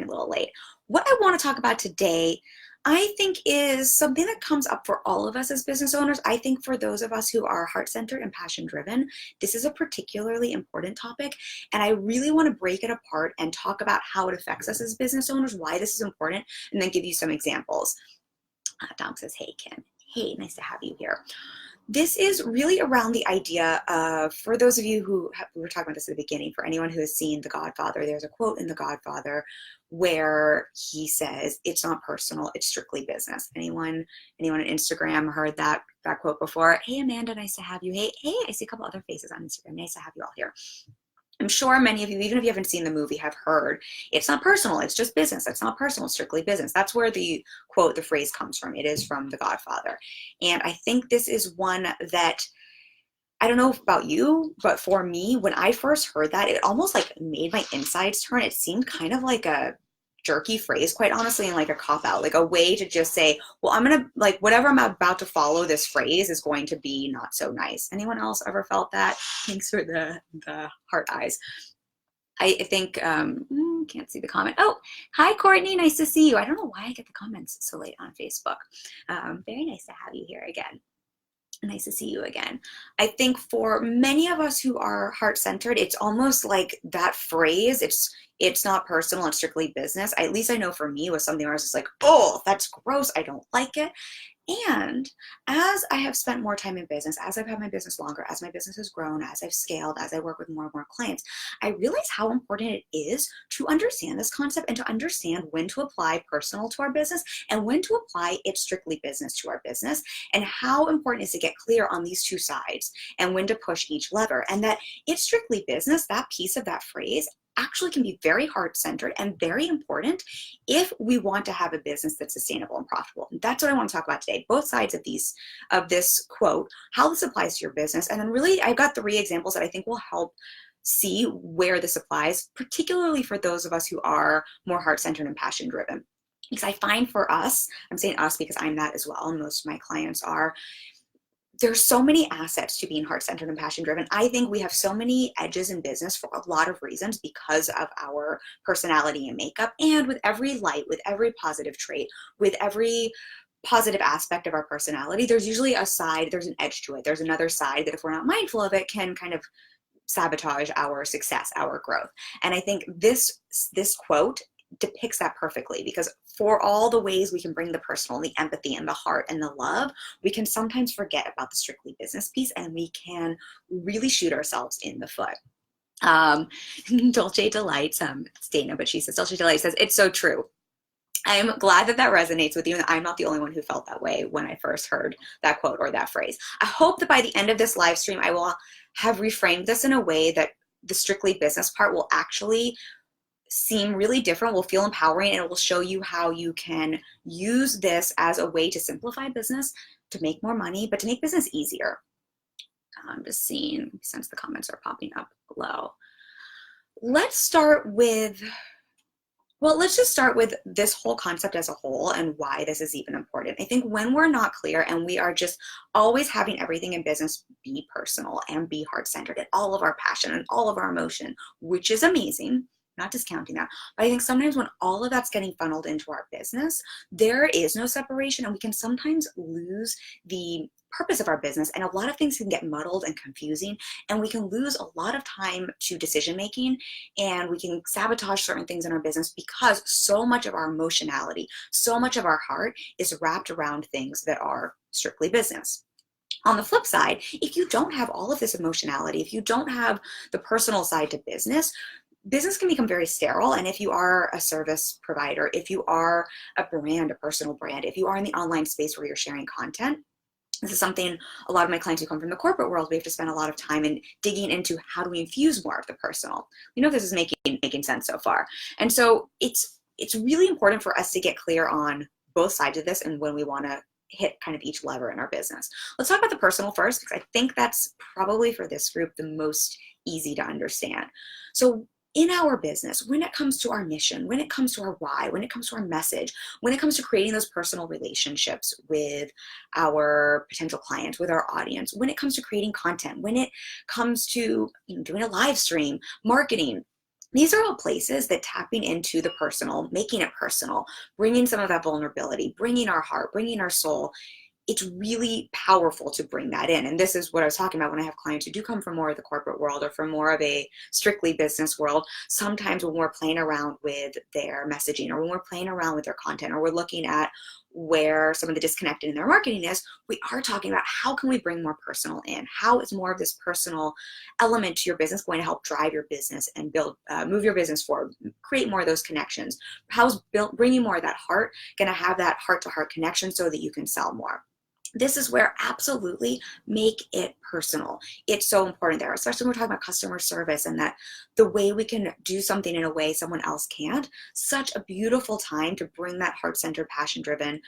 a little late. What I want to talk about today, I think, is something that comes up for all of us as business owners. I think for those of us who are heart-centered and passion-driven, this is a particularly important topic, and I really want to break it apart and talk about how it affects us as business owners, why this is important, and then give you some examples. Dom says, hey, Kim. Hey, nice to have you here. This is really around the idea of, for those of you who we were talking about this at the beginning, for anyone who has seen The Godfather, there's a quote in The Godfather where he says, it's not personal, it's strictly business. Anyone on Instagram heard that quote before? Hey, Amanda, nice to have you. Hey, I see a couple other faces on Instagram. Nice to have you all here. I'm sure many of you, even if you haven't seen the movie, have heard, it's not personal, it's just business. It's not personal, it's strictly business. That's where the quote, the phrase comes from. It is from The Godfather. And I think this is one that, I don't know about you, but for me, when I first heard that, it almost like made my insides turn. It seemed kind of like a jerky phrase, quite honestly, and like a cop-out, like a way to just say, well, I'm gonna, like, whatever I'm about to follow, this phrase is going to be not so nice. Anyone else ever felt that? Thanks for the heart eyes. I think, can't see the comment. Oh, hi, Courtney, nice to see you. I don't know why I get the comments so late on Facebook. Very nice to have you here again. Nice to see you again. I think for many of us who are heart-centered, it's almost like that phrase, it's not personal, it's strictly business. At least I know for me, it was something where I was just like, oh, that's gross, I don't like it. And as I have spent more time in business, as I've had my business longer, as my business has grown, as I've scaled, as I work with more and more clients, I realize how important it is to understand this concept and to understand when to apply personal to our business and when to apply it strictly business to our business, and how important it is to get clear on these two sides and when to push each lever. And that it's strictly business, that piece of that phrase, actually can be very heart-centered and very important if we want to have a business that's sustainable and profitable. And that's what I want to talk about today, both sides of this quote, how this applies to your business. And then really, I've got 3 examples that I think will help see where this applies, particularly for those of us who are more heart-centered and passion-driven. Because I find for us, I'm saying us because I'm that as well, and most of my clients are, there's so many assets to being heart-centered and passion-driven. I think we have so many edges in business for a lot of reasons because of our personality and makeup. And with every light, with every positive trait, with every positive aspect of our personality, there's usually a side, there's an edge to it. There's another side that if we're not mindful of it can kind of sabotage our success, our growth. And I think this quote depicts that perfectly, because for all the ways we can bring the personal, the empathy, and the heart, and the love, we can sometimes forget about the strictly business piece, and we can really shoot ourselves in the foot. Dolce Delights, it's Dana, but she says, Dolce Delight says, it's so true. I'm glad that resonates with you, and I'm not the only one who felt that way when I first heard that quote or that phrase. I hope that by the end of this live stream, I will have reframed this in a way that the strictly business part will actually seem really different, will feel empowering, and it will show you how you can use this as a way to simplify business, to make more money, but to make business easier. I'm just seeing, since the comments are popping up below. Let's just start with this whole concept as a whole and why this is even important. I think when we're not clear and we are just always having everything in business be personal and be heart-centered and all of our passion and all of our emotion, which is amazing, not discounting that, but I think sometimes when all of that's getting funneled into our business, there is no separation, and we can sometimes lose the purpose of our business, and a lot of things can get muddled and confusing, and we can lose a lot of time to decision making, and we can sabotage certain things in our business because so much of our emotionality, so much of our heart is wrapped around things that are strictly business. On the flip side, if you don't have all of this emotionality, if you don't have the personal side to business can become very sterile. And if you are a service provider, if you are a brand, a personal brand, if you are in the online space where you're sharing content, this is something a lot of my clients who come from the corporate world, we have to spend a lot of time in digging into how do we infuse more of the personal. You know, if this is making sense so far. And so it's really important for us to get clear on both sides of this and when we want to hit kind of each lever in our business. Let's talk about the personal first, because I think that's probably for this group the most easy to understand. So in our business, when it comes to our mission, when it comes to our why, when it comes to our message, when it comes to creating those personal relationships with our potential clients, with our audience, when it comes to creating content, when it comes to doing a live stream, marketing, These are all places that tapping into the personal, making it personal, bringing some of that vulnerability, bringing our heart, bringing our soul, it's really powerful to bring that in. And this is what I was talking about when I have clients who do come from more of the corporate world or from more of a strictly business world. Sometimes when we're playing around with their messaging, or when we're playing around with their content, or we're looking at where some of the disconnect in their marketing is, we are talking about how can we bring more personal in? How is more of this personal element to your business going to help drive your business and build, move your business forward, create more of those connections? How's bringing more of that heart going to have that heart-to-heart connection so that you can sell more? This is where absolutely make it personal. It's so important there, especially when we're talking about customer service and that the way we can do something in a way someone else can't. Such a beautiful time to bring that heart-centered, passion-driven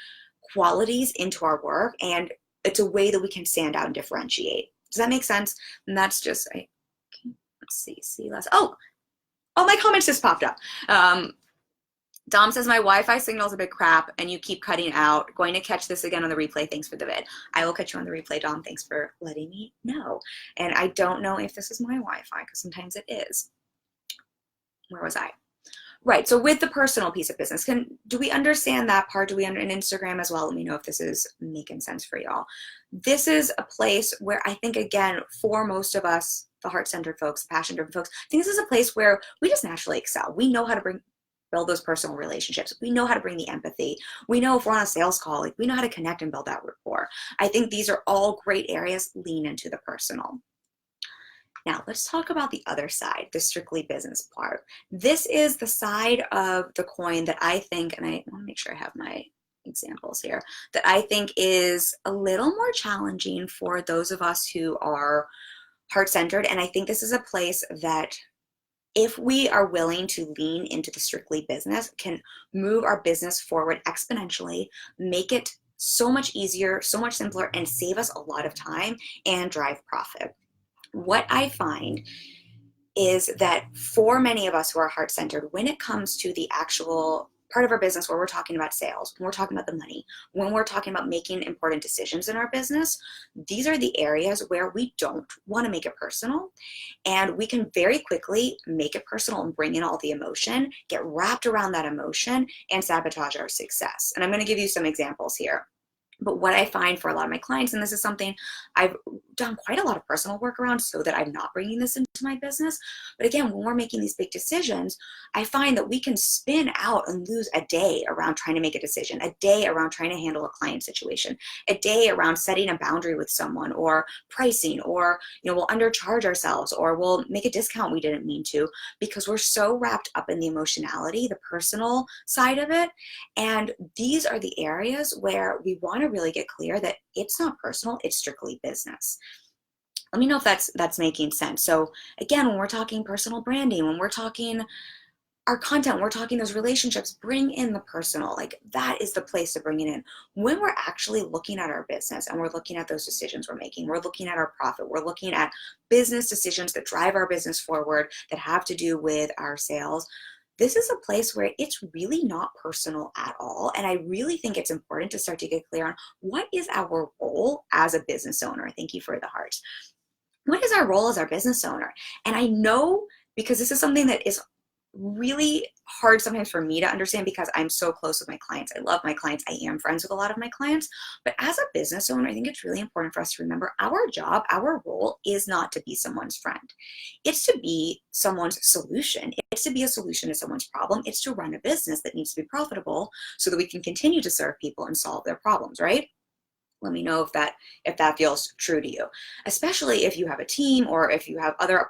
qualities into our work. And it's a way that we can stand out and differentiate. Does that make sense? And that's just, let's see less. Oh, my comments just popped up. Dom says, my Wi-Fi signal is a bit crap and you keep cutting out. Going to catch this again on the replay. Thanks for the vid. I will catch you on the replay, Dom. Thanks for letting me know. And I don't know if this is my Wi-Fi because sometimes it is. Where was I? Right, so with the personal piece of business, do we understand that part? Do we understand Instagram as well? Let me know if this is making sense for y'all. This is a place where I think, again, for most of us, the heart-centered folks, the passion-driven folks, I think this is a place where we just naturally excel. We know how to build those personal relationships. We know how to bring the empathy. We know if we're on a sales call, like we know how to connect and build that rapport. I think these are all great areas. Lean into the personal. Now let's talk about the other side, the strictly business part. This is the side of the coin that I think, and I want to make sure I have my examples here, that I think is a little more challenging for those of us who are heart-centered. And I think this is a place that if we are willing to lean into the strictly business, can move our business forward exponentially, make it so much easier, so much simpler, and save us a lot of time and drive profit. What I find is that for many of us who are heart-centered, when it comes to the actual part of our business where we're talking about sales, when we're talking about the money, when we're talking about making important decisions in our business, these are the areas where we don't want to make it personal. And we can very quickly make it personal and bring in all the emotion, get wrapped around that emotion, and sabotage our success. And I'm going to give you some examples here. But what I find for a lot of my clients, and this is something I've done quite a lot of personal work around so that I'm not bringing this into my business. But again, when we're making these big decisions, I find that we can spin out and lose a day around trying to make a decision, a day around trying to handle a client situation, a day around setting a boundary with someone or pricing, or we'll undercharge ourselves or we'll make a discount we didn't mean to because we're so wrapped up in the emotionality, the personal side of it. And these are the areas where we want to really get clear that it's not personal, it's strictly business. Let me know if that's making sense. So again, when we're talking personal branding, when we're talking our content, when we're talking those relationships, bring in the personal. Like that is the place to bring it in. When we're actually looking at our business and we're looking at those decisions we're making, we're looking at our profit, we're looking at business decisions that drive our business forward, that have to do with our sales, this is a place where it's really not personal at all. And I really think it's important to start to get clear on what is our role as a business owner. Thank you for the hearts. What is our role as our business owner? And I know, because this is something that is really hard sometimes for me to understand because I'm so close with my clients. I love my clients. I am friends with a lot of my clients. But as a business owner, I think it's really important for us to remember our job, our role is not to be someone's friend. It's to be someone's solution. It's to be a solution to someone's problem. It's to run a business that needs to be profitable so that we can continue to serve people and solve their problems, right? Let me know if that feels true to you, especially if you have a team or if you have other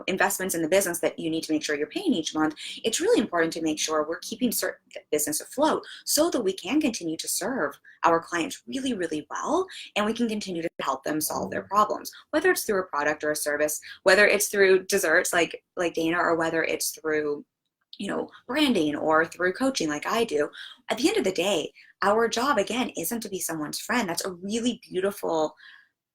investments in the business that you need to make sure you're paying each month. It's really important to make sure we're keeping certain business afloat so that we can continue to serve our clients really, really well, and we can continue to help them solve their problems, whether it's through a product or a service, whether it's through desserts like Dana, or whether it's through branding or through coaching like I do. At the end of the day, our job, again, isn't to be someone's friend. That's a really beautiful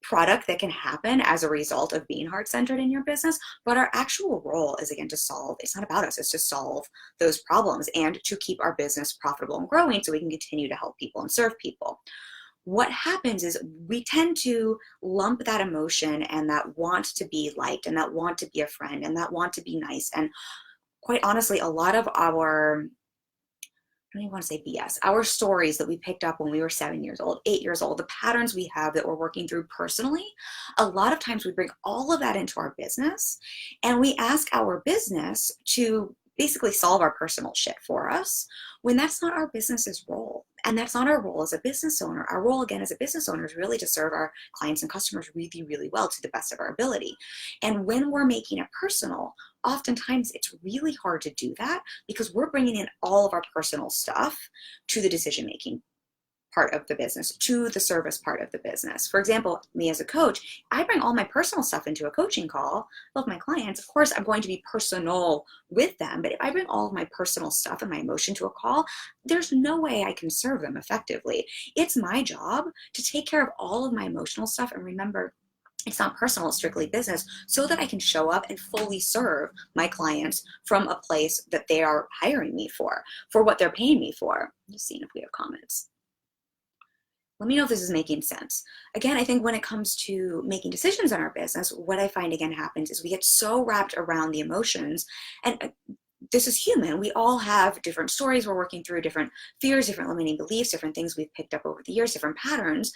product that can happen as a result of being heart-centered in your business. But our actual role is, again, to solve. It's not about us. It's to solve those problems and to keep our business profitable and growing so we can continue to help people and serve people. What happens is we tend to lump that emotion and that want to be liked and that want to be a friend and that want to be nice and quite honestly, a lot of our, I don't even want to say BS, our stories that we picked up when we were 7 years old, 8 years old, the patterns we have that we're working through personally, a lot of times we bring all of that into our business and we ask our business to basically solve our personal shit for us when that's not our business's role. And that's not our role as a business owner. Our role, again, as a business owner is really to serve our clients and customers really, really well to the best of our ability. And when we're making it personal, oftentimes it's really hard to do that because we're bringing in all of our personal stuff to the decision making part of the business, to the service part of the business. For example, me as a coach, I bring all my personal stuff into a coaching call. I love my clients. Of course, I'm going to be personal with them, but if I bring all of my personal stuff and my emotion to a call, there's no way I can serve them effectively. It's my job to take care of all of my emotional stuff. And remember, it's not personal, it's strictly business, so that I can show up and fully serve my clients from a place that they are hiring me for what they're paying me for. I'm just seeing if we have comments. Let me know if this is making sense. Again, I think when it comes to making decisions in our business, what I find again happens is we get so wrapped around the emotions, and this is human. We all have different stories we're working through, different fears, different limiting beliefs, different things we've picked up over the years, different patterns.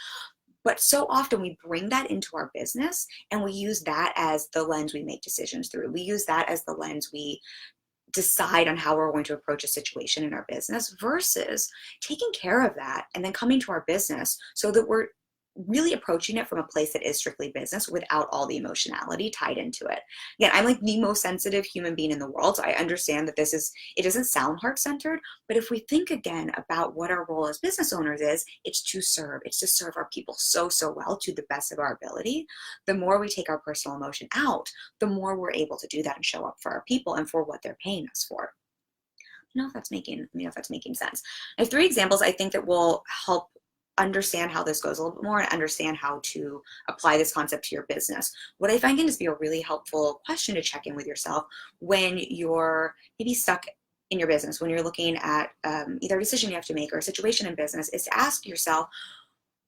But so often we bring that into our business and we use that as the lens we make decisions through. We use that as the lens we decide on how we're going to approach a situation in our business versus taking care of that and then coming to our business so that we're really approaching it from a place that is strictly business without all the emotionality tied into it. Again, I'm like the most sensitive human being in the world, so I understand that it doesn't sound heart-centered, but if we think again about what our role as business owners is, it's to serve our people so well to the best of our ability. The more we take our personal emotion out, the more we're able to do that and show up for our people and for what they're paying us for. Let me know if that's making sense. I have 3 examples I think that will help understand how this goes a little bit more and understand how to apply this concept to your business. What I find can just be a really helpful question to check in with yourself when you're maybe stuck in your business, when you're looking at either a decision you have to make or a situation in business, is to ask yourself,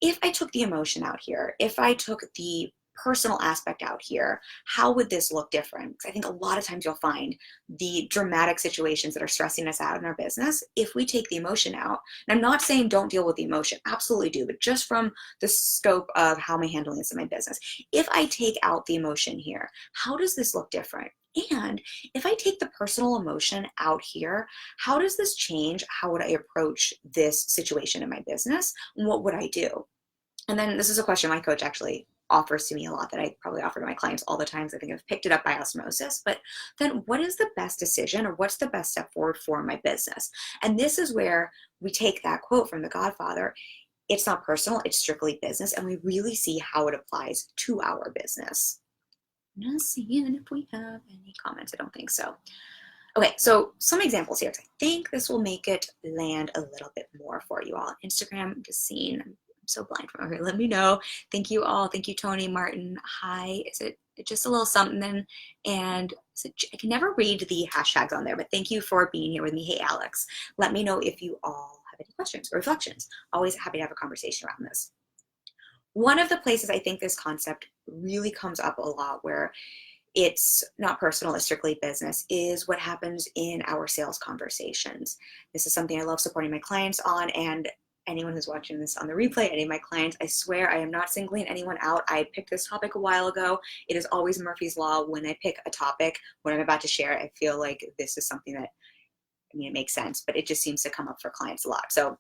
if I took the emotion out here, if I took the personal aspect out here, how would this look different? Because I think a lot of times you'll find the dramatic situations that are stressing us out in our business, if we take the emotion out, and I'm not saying don't deal with the emotion, absolutely do, but just from the scope of how am I handling this in my business, if I take out the emotion here, how does this look different? And if I take the personal emotion out here, how does this change? How would I approach this situation in my business? And what would I do? And then this is a question my coach actually offers to me a lot that I probably offer to my clients all the time. I think I've picked it up by osmosis. But then what is the best decision or what's the best step forward for my business? And this is where we take that quote from the Godfather. It's not personal, it's strictly business. And we really see how it applies to our business. I'm not seeing if we have any comments. I don't think so. Okay, so some examples here. I think this will make it land a little bit more for you all. Instagram, I'm just seeing. I'm so blind from over here. Let me know. Thank you all. Thank you, Tony, Martin. Hi. Is it just a little something? And I can never read the hashtags on there, but thank you for being here with me. Hey, Alex. Let me know if you all have any questions or reflections. Always happy to have a conversation around this. One of the places I think this concept really comes up a lot where it's not personal, it's strictly business, is what happens in our sales conversations. This is something I love supporting my clients on, and anyone who's watching this on the replay, any of my clients, I swear I am not singling anyone out. I picked this topic a while ago. It is always Murphy's Law. When I pick a topic, when I'm about to share, I feel like this is something that, it makes sense, but it just seems to come up for clients a lot. So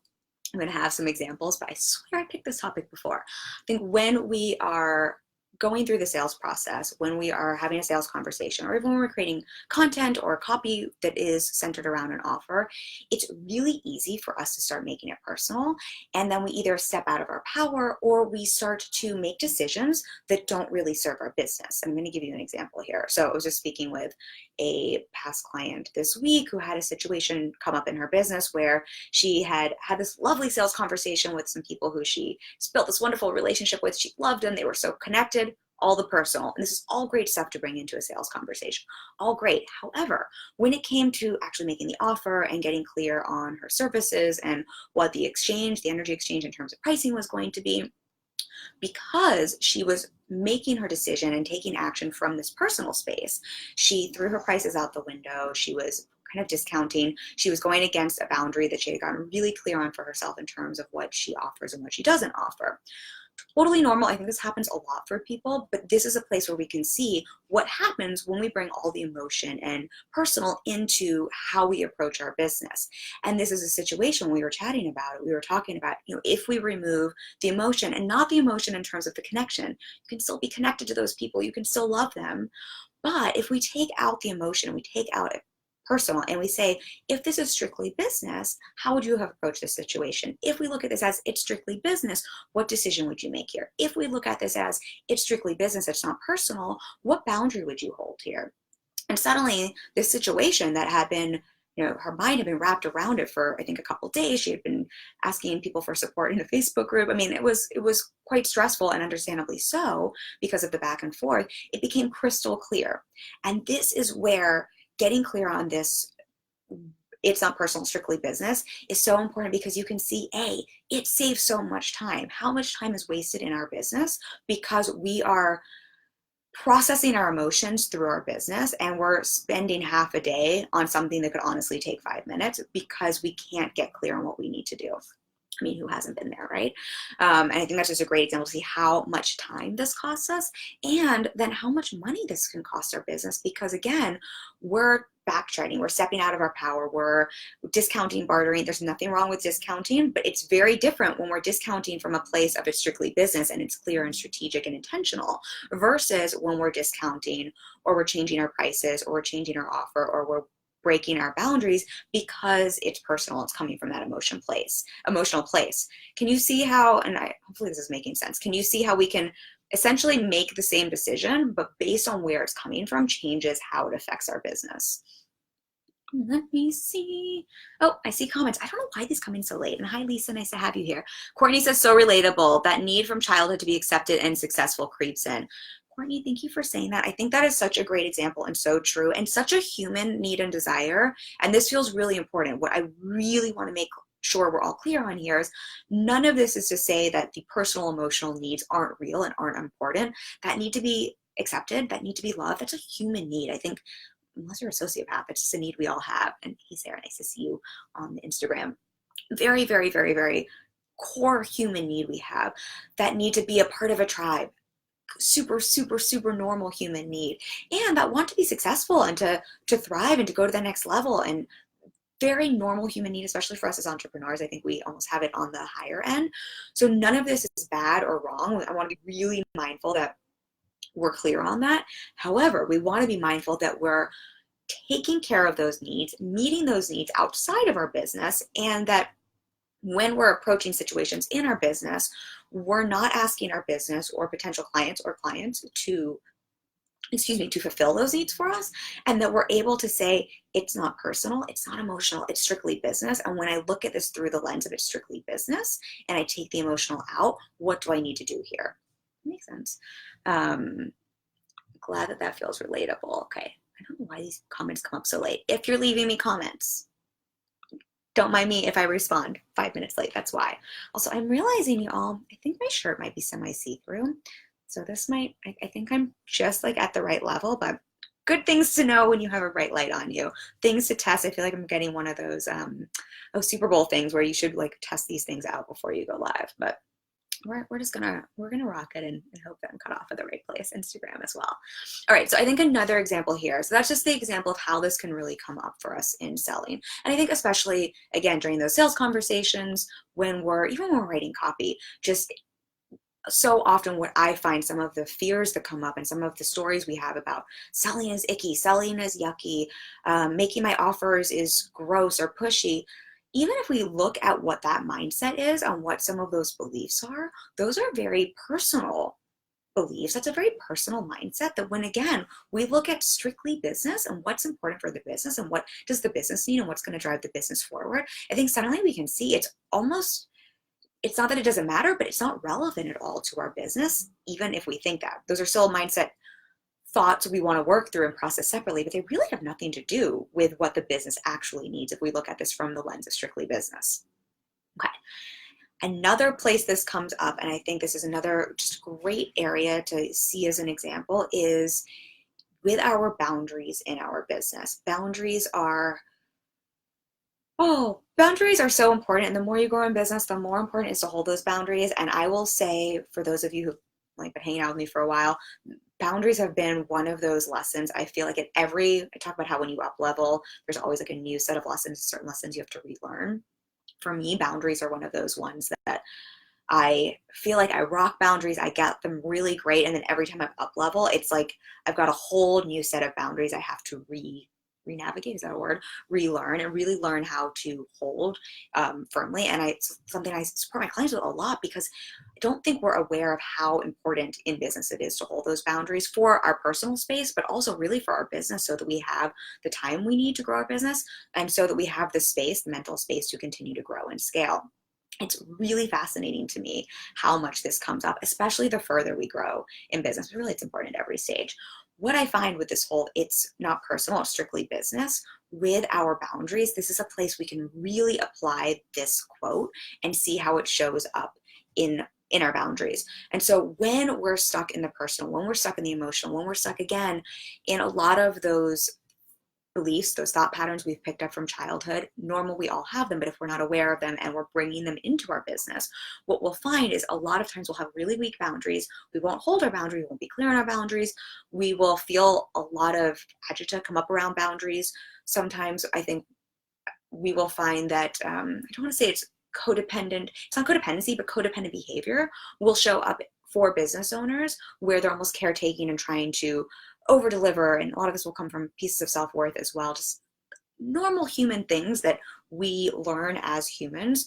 I'm going to have some examples, but I swear I picked this topic before. I think when we are going through the sales process, when we are having a sales conversation, or even when we're creating content or copy that is centered around an offer, it's really easy for us to start making it personal. And then we either step out of our power or we start to make decisions that don't really serve our business. I'm going to give you an example here. So I was just speaking with a past client this week who had a situation come up in her business where she had this lovely sales conversation with some people who she built this wonderful relationship with. She loved them. They were so connected. All the personal. And this is all great stuff to bring into a sales conversation. All great. However, when it came to actually making the offer and getting clear on her services and what the exchange, the energy exchange in terms of pricing was going to be, Because she was making her decision and taking action from this personal space. She threw her prices out the window. She was kind of discounting. She was going against a boundary that she had gotten really clear on for herself in terms of what she offers and what she doesn't offer. Totally normal. I think this happens a lot for people, but this is a place where we can see what happens when we bring all the emotion and personal into how we approach our business. And this is a situation we were chatting about it. We were talking about, if we remove the emotion, and not the emotion in terms of the connection, you can still be connected to those people. You can still love them. But if we take out the emotion, we take out personal, and we say, if this is strictly business, how would you have approached this situation? If we look at this as it's strictly business, what decision would you make here? If we look at this as it's strictly business, it's not personal, what boundary would you hold here? And suddenly this situation that had been, her mind had been wrapped around it for, I think, a couple of days. She had been asking people for support in a Facebook group. I mean, it was quite stressful, and understandably so, because of the back and forth. It became crystal clear. And this is where getting clear on this, it's not personal, strictly business, is so important, because you can see, it saves so much time. How much time is wasted in our business because we are processing our emotions through our business, and we're spending half a day on something that could honestly take 5 minutes because we can't get clear on what we need to do. I mean, who hasn't been there, right? And I think that's just a great example to see how much time this costs us, and then how much money this can cost our business, because again, we're backtracking, we're stepping out of our power, we're discounting, bartering. There's nothing wrong with discounting, but it's very different when we're discounting from a place of it's strictly business and it's clear and strategic and intentional, versus when we're discounting, or we're changing our prices, or we're changing our offer, or we're breaking our boundaries because it's personal. It's coming from that emotional place. Can you see how, and hopefully this is making sense, can you see how we can essentially make the same decision, but based on where it's coming from, changes how it affects our business? Let me see. Oh, I see comments. I don't know why these come in so late. And hi, Lisa. Nice to have you here. Courtney says, so relatable. That need from childhood to be accepted and successful creeps in. Courtney, thank you for saying that. I think that is such a great example and so true, and such a human need and desire. And this feels really important. What I really want to make sure we're all clear on here is none of this is to say that the personal emotional needs aren't real and aren't important, that need to be accepted, that need to be loved. That's a human need. I think unless you're a sociopath, it's just a need we all have. And hey, Sarah, nice to see you on Instagram. Very, very, very, very core human need we have, that need to be a part of a tribe. Super, super, super normal human need, and that want to be successful and to thrive and to go to the next level, and very normal human need, especially for us as entrepreneurs. I think we almost have it on the higher end. So none of this is bad or wrong. I want to be really mindful that we're clear on that. However, we want to be mindful that we're taking care of those needs, meeting those needs outside of our business, and that when we're approaching situations in our business, we're not asking our business or potential clients to fulfill those needs for us, and that we're able to say, it's not personal, it's not emotional, it's strictly business. And when I look at this through the lens of it's strictly business, and I take the emotional out, what do I need to do here? Makes sense. Glad that feels relatable. Okay, I don't know why these comments come up so late. If you're leaving me comments, don't mind me if I respond 5 minutes late, that's why. Also, I'm realizing, y'all, I think my shirt might be semi-see-through. So this might, I think I'm just like at the right level, but good things to know when you have a bright light on you. Things to test. I feel like I'm getting one of those Super Bowl things where you should like test these things out before you go live. But we're just gonna rock it and hope that I'm cut off at the right place. Instagram as well. All right, so I think another example here. So that's just the example of how this can really come up for us in selling. And I think especially again during those sales conversations, when we're writing copy, just so often what I find, some of the fears that come up and some of the stories we have about selling is icky, selling is yucky, making my offers is gross or pushy. Even if we look at what that mindset is and what some of those beliefs are, those are very personal beliefs. That's a very personal mindset that when, again, we look at strictly business and what's important for the business and what does the business need and what's going to drive the business forward, I think suddenly we can see it's not that it doesn't matter, but it's not relevant at all to our business, even if we think that. Those are still mindset thoughts we want to work through and process separately, but they really have nothing to do with what the business actually needs if we look at this from the lens of strictly business. Okay. Another place this comes up, and I think this is another just great area to see as an example, is with our boundaries in our business. Boundaries are so important. And the more you grow in business, the more important it is to hold those boundaries. And I will say, for those of you who've like been hanging out with me for a while, boundaries have been one of those lessons. I feel like I talk about how when you up level, there's always like a new set of lessons, certain lessons you have to relearn. For me, boundaries are one of those ones that I feel like I rock boundaries. I get them really great. And then every time I'm up level, it's like I've got a whole new set of boundaries I have to re-navigate, is that a word? Relearn and really learn how to hold firmly. And it's something I support my clients with a lot because I don't think we're aware of how important in business it is to hold those boundaries for our personal space, but also really for our business, so that we have the time we need to grow our business and so that we have the space, the mental space, to continue to grow and scale. It's really fascinating to me how much this comes up, especially the further we grow in business. But really, it's important at every stage. What I find with this whole, it's not personal, it's strictly business, with our boundaries, this is a place we can really apply this quote and see how it shows up in our boundaries. And so when we're stuck in the personal, when we're stuck in the emotional, when we're stuck again in a lot of those beliefs, those thought patterns we've picked up from childhood, normal, we all have them, but if we're not aware of them and we're bringing them into our business, what we'll find is a lot of times we'll have really weak boundaries. We won't hold our boundaries, we won't be clear on our boundaries. We will feel a lot of agita come up around boundaries. Sometimes I think we will find that, I don't want to say it's codependent, it's not codependency, but codependent behavior will show up for business owners where they're almost caretaking and trying to over deliver. And a lot of this will come from pieces of self-worth as well, just normal human things that we learn as humans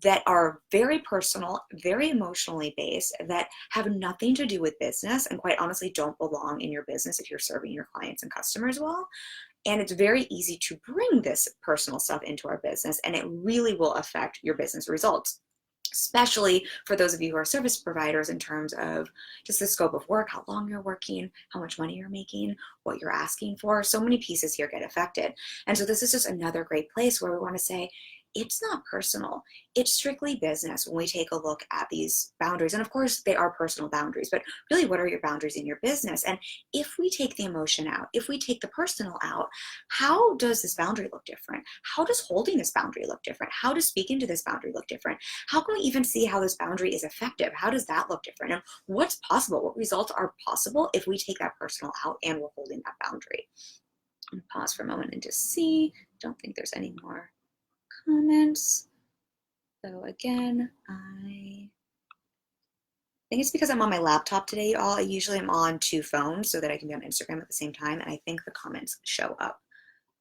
that are very personal, very emotionally based, that have nothing to do with business, and quite honestly don't belong in your business if you're serving your clients and customers well. And it's very easy to bring this personal stuff into our business, and it really will affect your business results, especially for those of you who are service providers, in terms of just the scope of work, how long you're working, how much money you're making, what you're asking for. So many pieces here get affected. And so this is just another great place where we want to say, it's not personal. It's strictly business when we take a look at these boundaries. And of course, they are personal boundaries, but really, what are your boundaries in your business? And if we take the emotion out, if we take the personal out, how does this boundary look different? How does holding this boundary look different? How does speaking to this boundary look different? How can we even see how this boundary is effective? How does that look different? And what's possible? What results are possible if we take that personal out and we're holding that boundary? I'm going to pause for a moment and just see. Don't think there's any more comments. So again, I think it's because I'm on my laptop today, y'all. I usually am on two phones so that I can be on Instagram at the same time. And I think the comments show up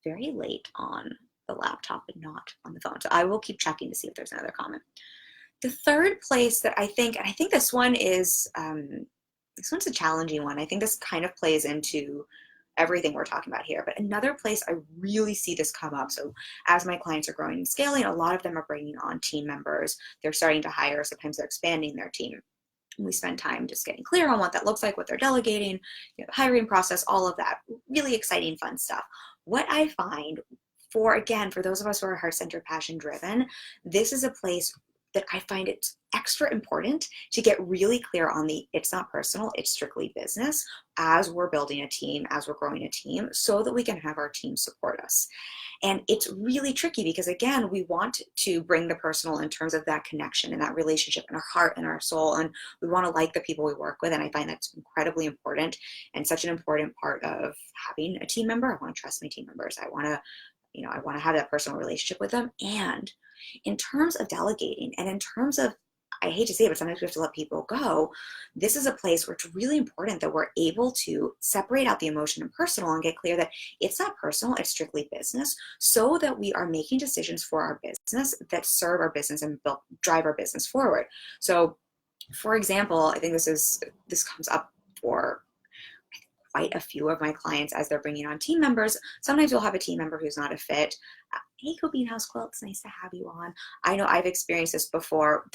very late on the laptop and not on the phone. So I will keep checking to see if there's another comment. The third place that I think, and I think this one is, this one's a challenging one. I think this kind of plays into everything we're talking about here. But another place I really see this come up. So as my clients are growing and scaling, a lot of them are bringing on team members. They're starting to hire. Sometimes they're expanding their team. And we spend time just getting clear on what that looks like, what they're delegating, the hiring process, all of that. Really exciting, fun stuff. What I find for those of us who are heart-centered, passion-driven, this is a place that I find it's extra important to get really clear on it's not personal, it's strictly business, as we're building a team, as we're growing a team, so that we can have our team support us. And it's really tricky because, again, we want to bring the personal in terms of that connection and that relationship and our heart and our soul. And we want to like the people we work with. And I find that's incredibly important and such an important part of having a team member. I want to trust my team members. I want to have that personal relationship with them. And in terms of delegating and in terms of, I hate to say it, but sometimes we have to let people go. This is a place where it's really important that we're able to separate out the emotion and personal and get clear that it's not personal, it's strictly business, so that we are making decisions for our business that serve our business and drive our business forward. So, for example, I think this comes up for quite a few of my clients as they're bringing on team members. Sometimes you'll have a team member who's not a fit. Hey, Bean House Quilt, it's nice to have you on. I know I've experienced this before,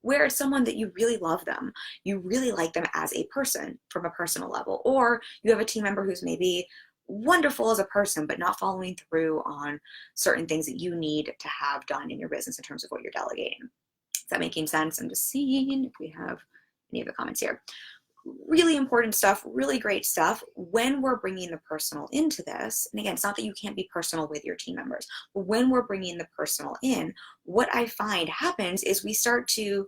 where it's someone that you really love them, you really like them as a person from a personal level, or you have a team member who's maybe wonderful as a person, but not following through on certain things that you need to have done in your business in terms of what you're delegating. that making sense? I'm just seeing if we have any of the comments here. Really important stuff, really great stuff. When we're bringing the personal into this, and again, it's not that you can't be personal with your team members, but when we're bringing the personal in, what I find happens is we start to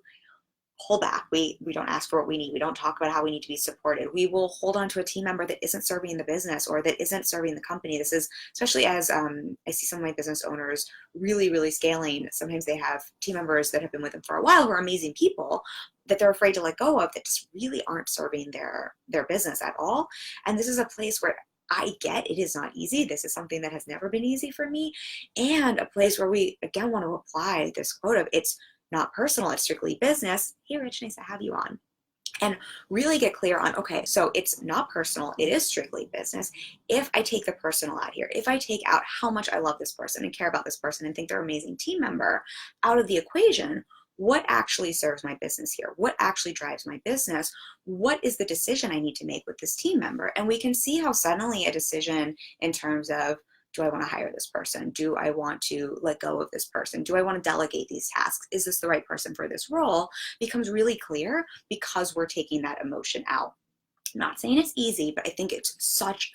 hold back. We don't ask for what we need. We don't talk about how we need to be supported. We will hold on to a team member that isn't serving the business or that isn't serving the company. This is especially as I see some of my business owners really scaling. Sometimes they have team members that have been with them for a while who are amazing people that they're afraid to let go of, that just really aren't serving their business at all. And this is a place where I get it is not easy. This is something that has never been easy for me, and a place where we again want to apply this quote of it's not personal, it's strictly business. Hey, Rich, nice to have you on. And really get clear on, okay, so it's not personal, it is strictly business. If I take the personal out here, if I take out how much I love this person and care about this person and think they're an amazing team member out of the equation, what actually serves my business here? What actually drives my business? What is the decision I need to make with this team member? And we can see how suddenly a decision in terms of, do I want to hire this person? Do I want to let go of this person? Do I want to delegate these tasks? Is this the right person for this role? Becomes really clear because we're taking that emotion out. I'm not saying it's easy, but I think it's such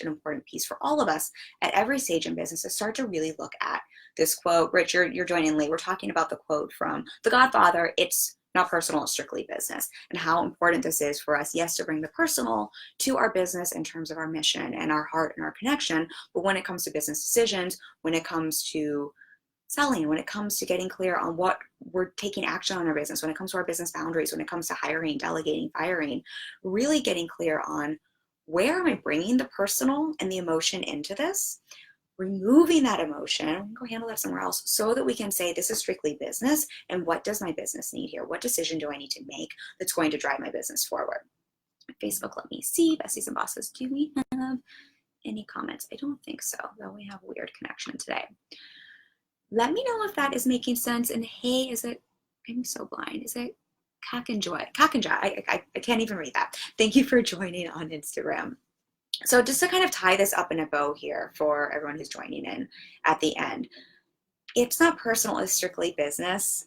an important piece for all of us at every stage in business to start to really look at this quote. Richard, you're joining late. We're talking about the quote from The Godfather. It's not personal, it's strictly business, and how important this is for us, yes, to bring the personal to our business in terms of our mission and our heart and our connection. But when it comes to business decisions, when it comes to selling, when it comes to getting clear on what we're taking action on our business, when it comes to our business boundaries, when it comes to hiring, delegating, firing, really getting clear on where am I bringing the personal and the emotion into this, removing that emotion, go handle that somewhere else so that we can say this is strictly business and what does my business need here? What decision do I need to make that's going to drive my business forward? Facebook, let me see. Besties and bosses, do we have any comments? I don't think so, though we have a weird connection today. Let me know if that is making sense. And hey, is it, I'm so blind, is it Cack and Joy? Cack and Joy, I can't even read that. Thank you for joining on Instagram. So just to kind of tie this up in a bow here for everyone who's joining in at the end, it's not personal, it's strictly business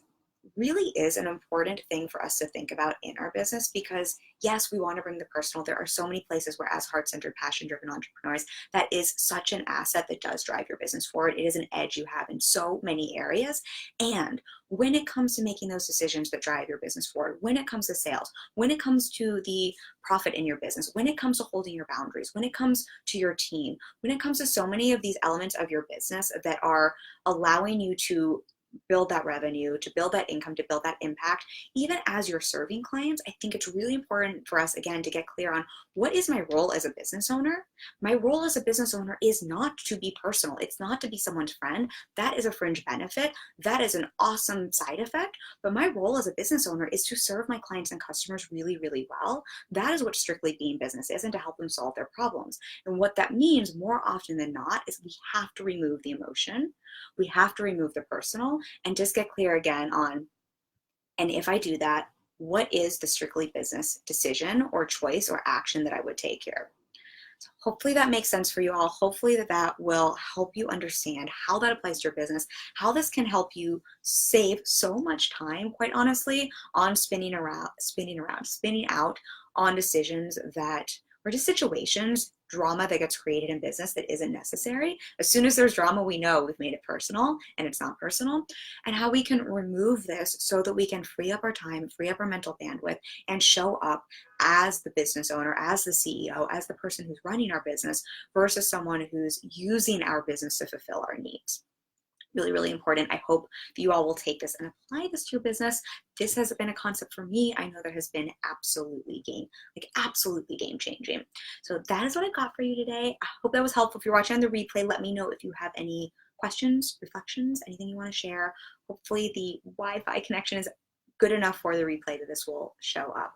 really is an important thing for us to think about in our business, because yes, we want to bring the personal. There are so many places where as heart-centered, passion-driven entrepreneurs, that is such an asset that does drive your business forward. It is an edge you have in so many areas. And when it comes to making those decisions that drive your business forward, when it comes to sales, when it comes to the profit in your business, when it comes to holding your boundaries, when it comes to your team, when it comes to so many of these elements of your business that are allowing you to build that revenue, to build that income, to build that impact, even as you're serving clients, I think it's really important for us, again, to get clear on what is my role as a business owner. My role as a business owner is not to be personal. It's not to be someone's friend. That is a fringe benefit. That is an awesome side effect. But my role as a business owner is to serve my clients and customers really well. That is what strictly being business is, and to help them solve their problems. And what that means more often than not is we have to remove the emotion. We have to remove the personal and just get clear again on, and if I do that, what is the strictly business decision or choice or action that I would take here? So hopefully that makes sense for you all. Hopefully that will help you understand how that applies to your business, how this can help you save so much time, quite honestly, on spinning out on decisions that, or just situations, drama that gets created in business that isn't necessary. As soon as there's drama, we know we've made it personal and it's not personal, and how we can remove this so that we can free up our time, free up our mental bandwidth, and show up as the business owner, as the CEO, as the person who's running our business versus someone who's using our business to fulfill our needs. Really important. I hope that you all will take this and apply this to your business. This has been a concept for me. I know that has been absolutely game changing. So that is what I got for you today. I hope that was helpful. If you're watching on the replay, let me know if you have any questions, reflections, anything you want to share. Hopefully the Wi-Fi connection is good enough for the replay that this will show up.